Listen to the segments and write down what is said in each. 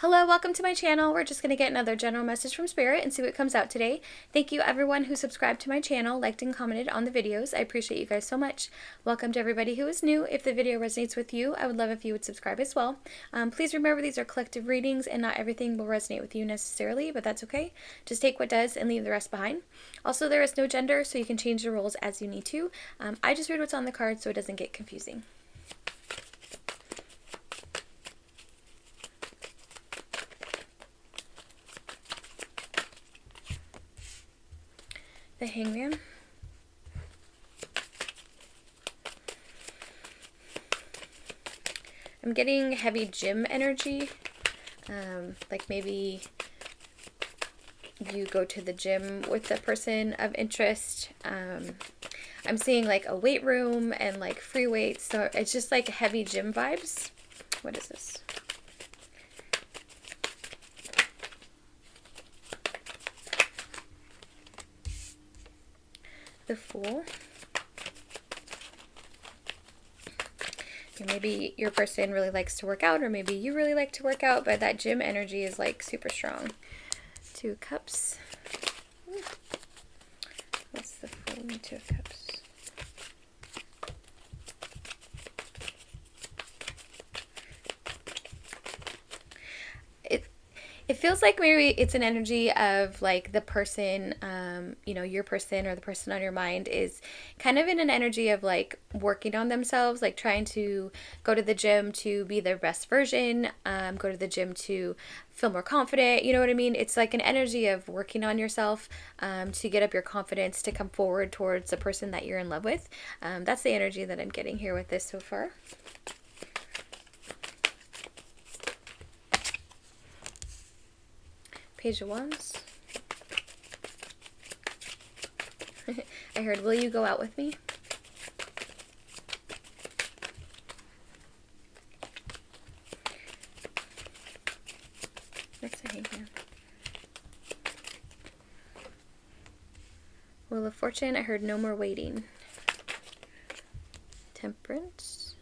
Hello, welcome to my channel. We're just going to get another general message from Spirit and see what comes out today. Thank you everyone who subscribed to my channel, liked and commented on the videos. I appreciate you guys so much. Welcome to everybody who is new. If the video resonates with you, I would love if you would subscribe as well. Please remember these are collective readings and not everything will resonate with you necessarily, but that's okay. Just take what does and leave the rest behind. Also, there is no gender, so you can change the roles as you need to. I just read what's on the card so it doesn't get confusing. The Hangman. I'm getting heavy gym energy. Like maybe you go to the gym with a person of interest. I'm seeing like a weight room and like free weights. So it's just like heavy gym vibes. What is this? The Fool. Maybe your person really likes to work out, or maybe you really like to work out, but that gym energy is like super strong. 2 of Cups. What's the Fool and 2 of Cups? It feels like maybe it's an energy of like the person, you know, your person or the person on your mind is kind of in an energy of like working on themselves, like trying to go to the gym to be their best version, go to the gym to feel more confident. You know what I mean? It's like an energy of working on yourself to get up your confidence to come forward towards the person that you're in love with. That's the energy that I'm getting here with this so far. Page of Wands. I heard, will you go out with me? Next, a Hangman. Wheel of Fortune. I heard no more waiting. Temperance.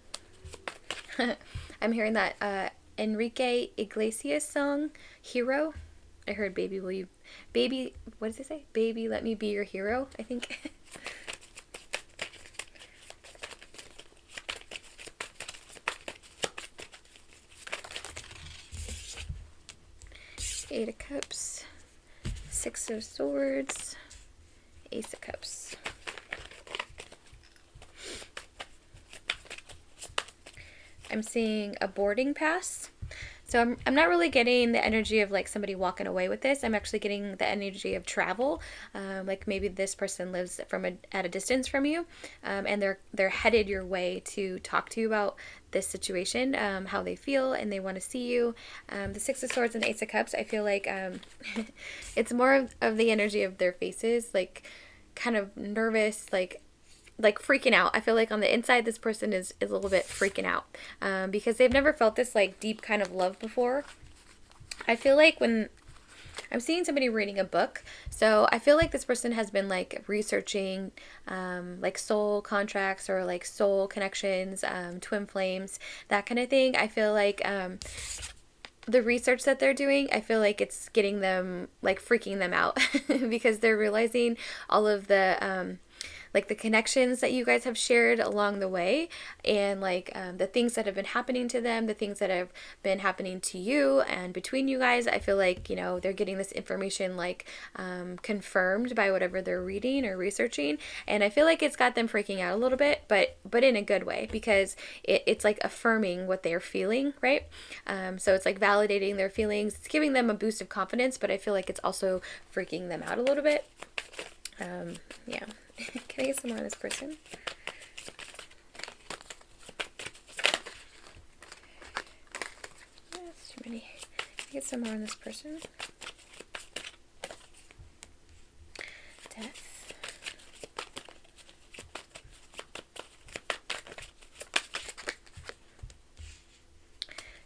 I'm hearing that Enrique Iglesias song, Hero. I heard baby, will you, baby, what does it say? Baby, let me be your hero, I think. Eight of Cups, 6 of Swords, Ace of Cups. I'm seeing a boarding pass. So I'm not really getting the energy of like somebody walking away with this. I'm actually getting the energy of travel. Like maybe this person lives at a distance from you, and they're headed your way to talk to you about this situation, how they feel, and they want to see you. The 6 of Swords and Ace of Cups, I feel like it's more of the energy of their faces, like kind of nervous, like freaking out. I feel like on the inside this person is a little bit freaking out because they've never felt this like deep kind of love before. I feel like when I'm seeing somebody reading a book, so I feel like this person has been like researching like soul contracts or like soul connections, twin flames, that kind of thing. I feel like the research that they're doing, I feel like it's getting them like freaking them out because they're realizing all of the like the connections that you guys have shared along the way, and like the things that have been happening to them, the things that have been happening to you and between you guys. I feel like, you know, they're getting this information like confirmed by whatever they're reading or researching, and I feel like it's got them freaking out a little bit, but in a good way, because it's like affirming what they're feeling, right? So it's like validating their feelings, it's giving them a boost of confidence, but I feel like it's also freaking them out a little bit. Yeah. Can I get some more on this person? That's too many. Can I get some more on this person? Death.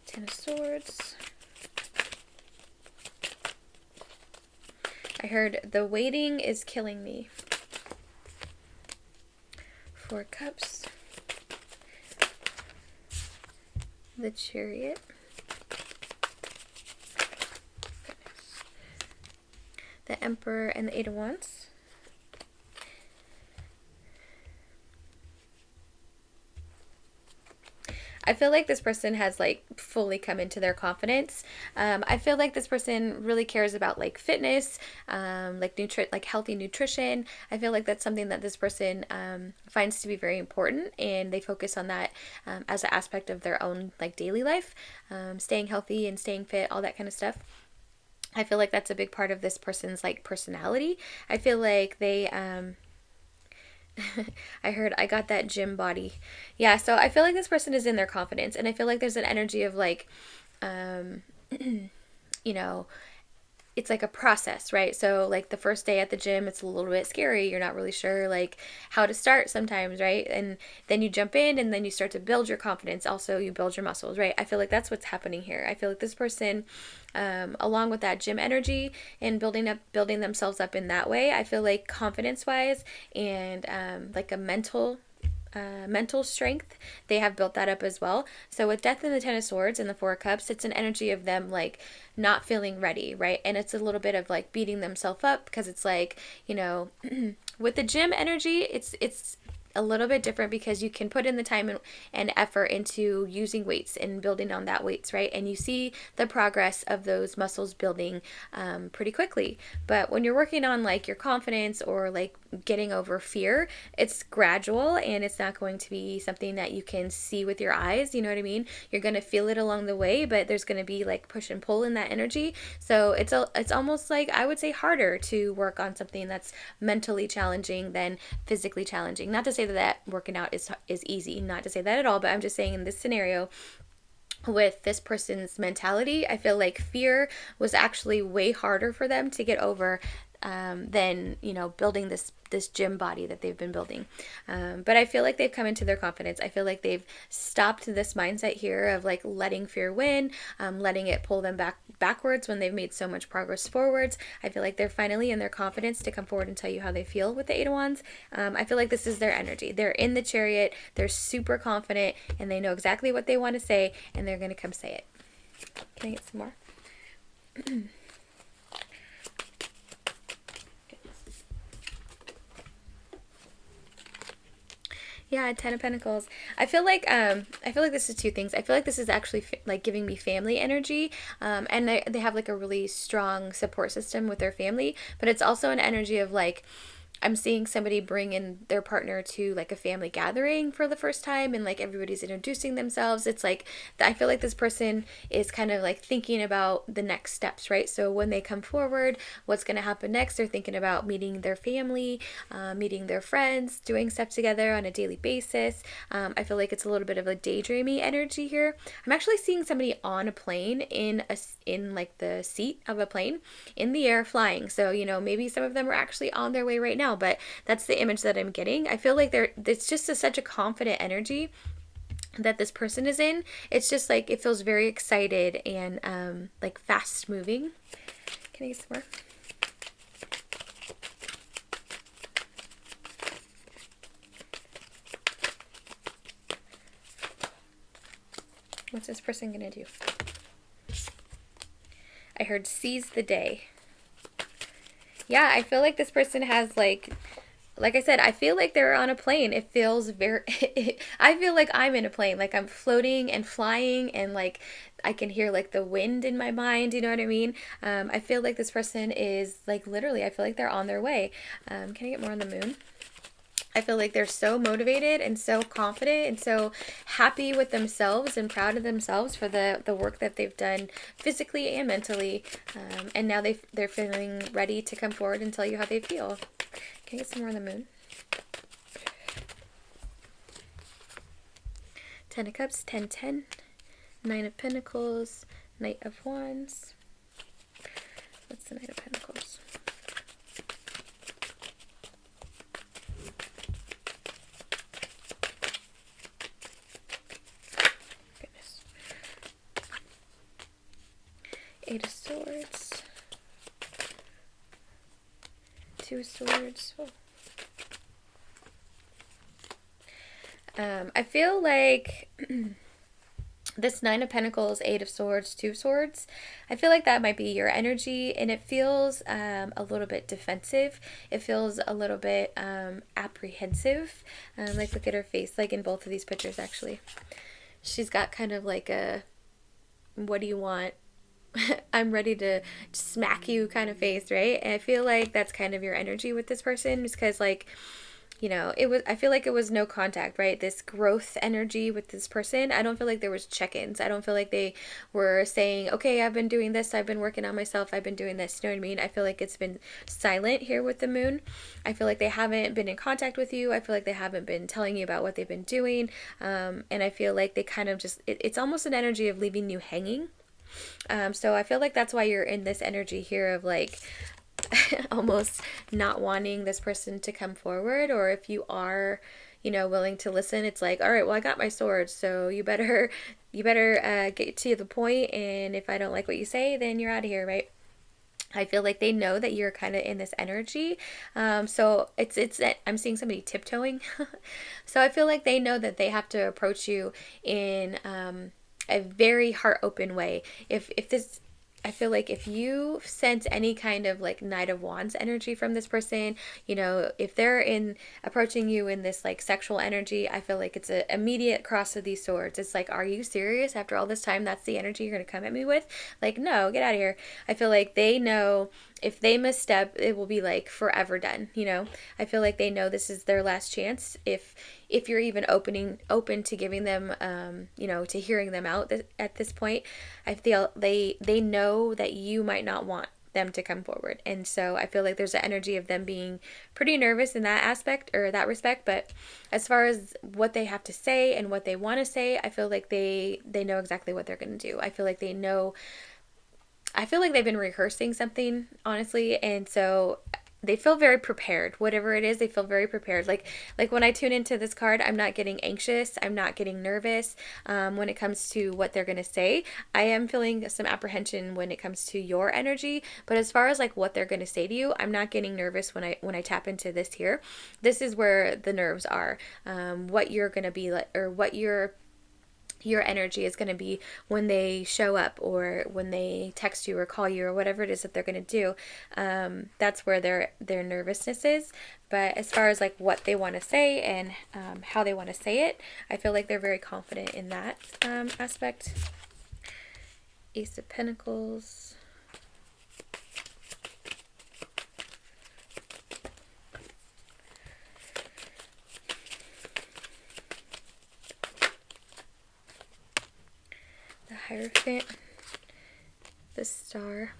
Ten of Swords. I heard the waiting is killing me. 4 Cups. The Chariot. the Emperor and the Eight of Wands. I feel like this person has like fully come into their confidence. I feel like this person really cares about like fitness, like healthy nutrition. I feel like that's something that this person finds to be very important, and they focus on that as an aspect of their own like daily life, staying healthy and staying fit, all that kind of stuff. I feel like that's a big part of this person's like personality. I feel like they I heard I got that gym body. Yeah, so I feel like this person is in their confidence, and I feel like there's an energy of like um you know, it's like a process, right? So like the first day at the gym, it's a little bit scary. You're not really sure like how to start sometimes, right? And then you jump in and then you start to build your confidence. Also, you build your muscles, right? I feel like that's what's happening here. I feel like this person, along with that gym energy and building themselves up in that way, I feel like confidence wise and like a mental strength, they have built that up as well. So with Death and the Ten of Swords and the Four of Cups, it's an energy of them like not feeling ready, right? And it's a little bit of like beating themselves up, because it's like, with the gym energy, it's a little bit different, because you can put in the time and effort into using weights and building on that weights, right? And you see the progress of those muscles building pretty quickly. But when you're working on like your confidence or like getting over fear, it's gradual, and it's not going to be something that you can see with your eyes. You know what I mean? You're going to feel it along the way, but there's going to be like push and pull in that energy. So it's almost like, I would say, harder to work on something that's mentally challenging than physically challenging. Not to say that working out is easy, not to say that at all, but I'm just saying in this scenario, with this person's mentality, I feel like fear was actually way harder for them to get over than building this gym body that they've been building. But I feel like they've come into their confidence. I feel like they've stopped this mindset here of like letting fear win, letting it pull them backwards when they've made so much progress forwards. I feel like they're finally in their confidence to come forward and tell you how they feel with the Eight of Wands. I feel like this is their energy. They're in the Chariot. They're super confident, and they know exactly what they want to say, and they're going to come say it. Can I get some more? Yeah, Ten of Pentacles. I feel like this is two things. I feel like this is actually like giving me family energy, and they have like a really strong support system with their family. But it's also an energy of like, I'm seeing somebody bring in their partner to like a family gathering for the first time, and like everybody's introducing themselves. It's like, I feel like this person is kind of like thinking about the next steps, right? So when they come forward, what's going to happen next? They're thinking about meeting their family, meeting their friends, doing stuff together on a daily basis. I feel like it's a little bit of a daydreamy energy here. I'm actually seeing somebody on a plane in like the seat of a plane in the air flying. So, maybe some of them are actually on their way right now, but that's the image that I'm getting. I feel like it's just such a confident energy that this person is in. It's just like, it feels very excited and like fast moving. Can I get some more? What's this person gonna do? I heard seize the day. Yeah, I feel like this person has like I said, I feel like they're on a plane. It feels very, I feel like I'm in a plane, like I'm floating and flying, and like I can hear like the wind in my mind, you know what I mean? I feel like this person is like, literally, I feel like they're on their way. Can I get more on the Moon? I feel like they're so motivated and so confident and so happy with themselves and proud of themselves for the work that they've done physically and mentally. And now they're feeling ready to come forward and tell you how they feel. Can I get some more on the Moon? Ten of Cups, 10-10, Nine of Pentacles, Knight of Wands. What's the Knight of Pentacles? Eight of Swords, Two of Swords. Oh. I feel like This Nine of Pentacles, Eight of Swords, Two of Swords, I feel like that might be your energy, and it feels a little bit defensive. It feels a little bit apprehensive. Like, look at her face, like in both of these pictures, actually. She's got kind of like a, what do you want? I'm ready to smack you kind of face, right? And I feel like that's kind of your energy with this person, just because, like, I feel like it was no contact, right? This growth energy with this person. I don't feel like there was check-ins. I don't feel like they were saying, okay, I've been doing this, I've been working on myself, I've been doing this. You know what I mean? I feel like it's been silent here with the moon. I feel like they haven't been in contact with you. I feel like they haven't been telling you about what they've been doing. And I feel like they kind of just, it's almost an energy of leaving you hanging. So I feel like that's why you're in this energy here of like, almost not wanting this person to come forward. Or if you are, willing to listen, it's like, all right, well, I got my sword, so you better get to the point, and if I don't like what you say, then you're out of here, right? I feel like they know that you're kind of in this energy. So it's I'm seeing somebody tiptoeing. So I feel like they know that they have to approach you in a very heart open way. If this, I feel like if you sense any kind of like Knight of Wands energy from this person, if they're in approaching you in this like sexual energy, I feel like it's an immediate cross of these swords. It's like, are you serious? After all this time, that's the energy you're going to come at me with? Like, no, get out of here. I feel like they know if they misstep, it will be like forever done. I feel like they know this is their last chance. If you're even open to giving them, to hearing them out at this point, I feel they know that you might not want them to come forward. And so I feel like there's an energy of them being pretty nervous in that aspect or that respect. But as far as what they have to say and what they want to say, I feel like they know exactly what they're going to do. I feel like they know. I feel like they've been rehearsing something, honestly, and so they feel very prepared. Whatever it is, they feel very prepared. Like when I tune into this card, I'm not getting anxious. I'm not getting nervous when it comes to what they're going to say. I am feeling some apprehension when it comes to your energy, but as far as like what they're going to say to you, I'm not getting nervous when I tap into this here. This is where the nerves are. What you're going to be like, or what your energy is going to be when they show up or when they text you or call you or whatever it is that they're going to do. That's where their nervousness is. But as far as like what they want to say and how they want to say it, I feel like they're very confident in that aspect. Ace of Pentacles. Hierophant, the Star,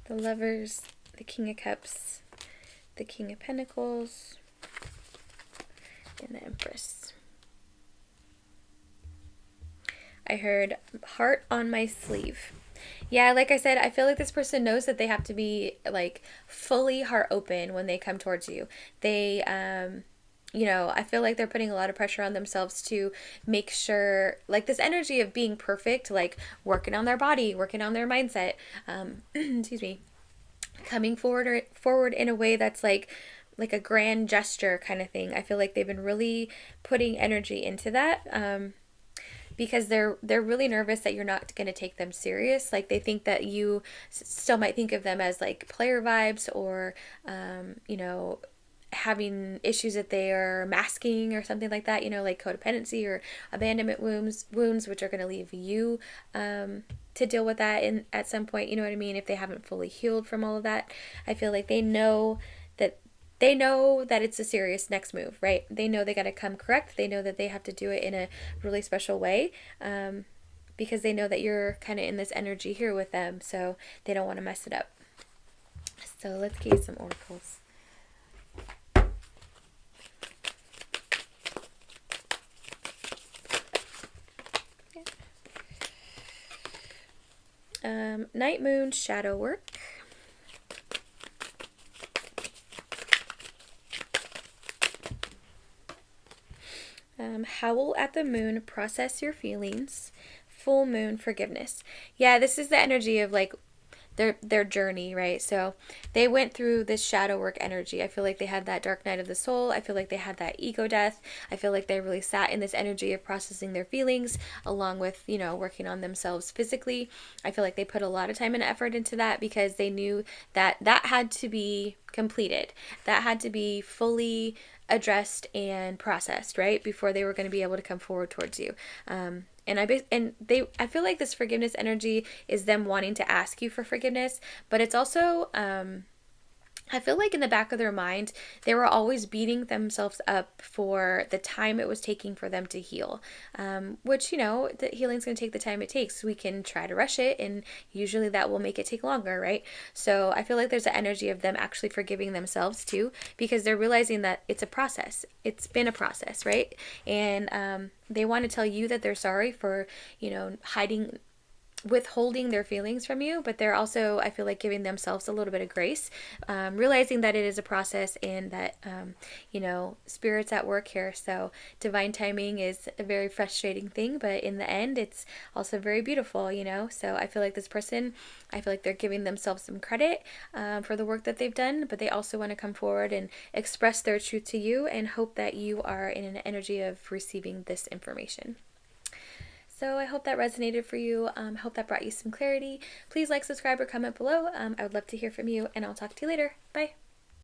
the Lovers, the King of Cups, the King of Pentacles, and the Empress. I heard heart on my sleeve. Yeah, like I said, I feel like this person knows that they have to be like fully heart open when they come towards you. They I feel like they're putting a lot of pressure on themselves to make sure, like this energy of being perfect, like working on their body, working on their mindset, excuse me, coming forward in a way that's like a grand gesture kind of thing. I feel like they've been really putting energy into that. Because they're really nervous that you're not going to take them serious. Like they think that you still might think of them as like player vibes or, having issues that they are masking or something like that, like codependency or abandonment wounds, which are going to leave you to deal with that at some point, you know what I mean, if they haven't fully healed from all of that. I feel like they know that it's a serious next move, right? They know they got to come correct. They know that they have to do it in a really special way because they know that you're kind of in this energy here with them, so they don't want to mess it up. So let's get you some oracles. Night Moon Shadow Work. Howl at the Moon, Process Your Feelings. Full Moon, Forgiveness. Yeah, this is the energy of like their journey, right? So they went through this shadow work energy. I feel like they had that dark night of the soul. I feel like they had that ego death. I feel like they really sat in this energy of processing their feelings along with, working on themselves physically. I feel like they put a lot of time and effort into that because they knew that that had to be completed. That had to be fully addressed and processed, right? Before they were going to be able to come forward towards you. I feel like this forgiveness energy is them wanting to ask you for forgiveness, but it's also I feel like in the back of their mind, they were always beating themselves up for the time it was taking for them to heal. Which, the healing's going to take the time it takes. We can try to rush it, and usually that will make it take longer, right? So I feel like there's an energy of them actually forgiving themselves too, because they're realizing that it's a process. It's been a process, right? And they want to tell you that they're sorry for, withholding their feelings from you, but they're also, I feel like, giving themselves a little bit of grace, realizing that it is a process and that, spirit's at work here. So divine timing is a very frustrating thing, but in the end, it's also very beautiful, So I feel like this person, I feel like they're giving themselves some credit for the work that they've done, but they also want to come forward and express their truth to you and hope that you are in an energy of receiving this information. So I hope that resonated for you. I hope that brought you some clarity. Please like, subscribe, or comment below. I would love to hear from you, and I'll talk to you later. Bye.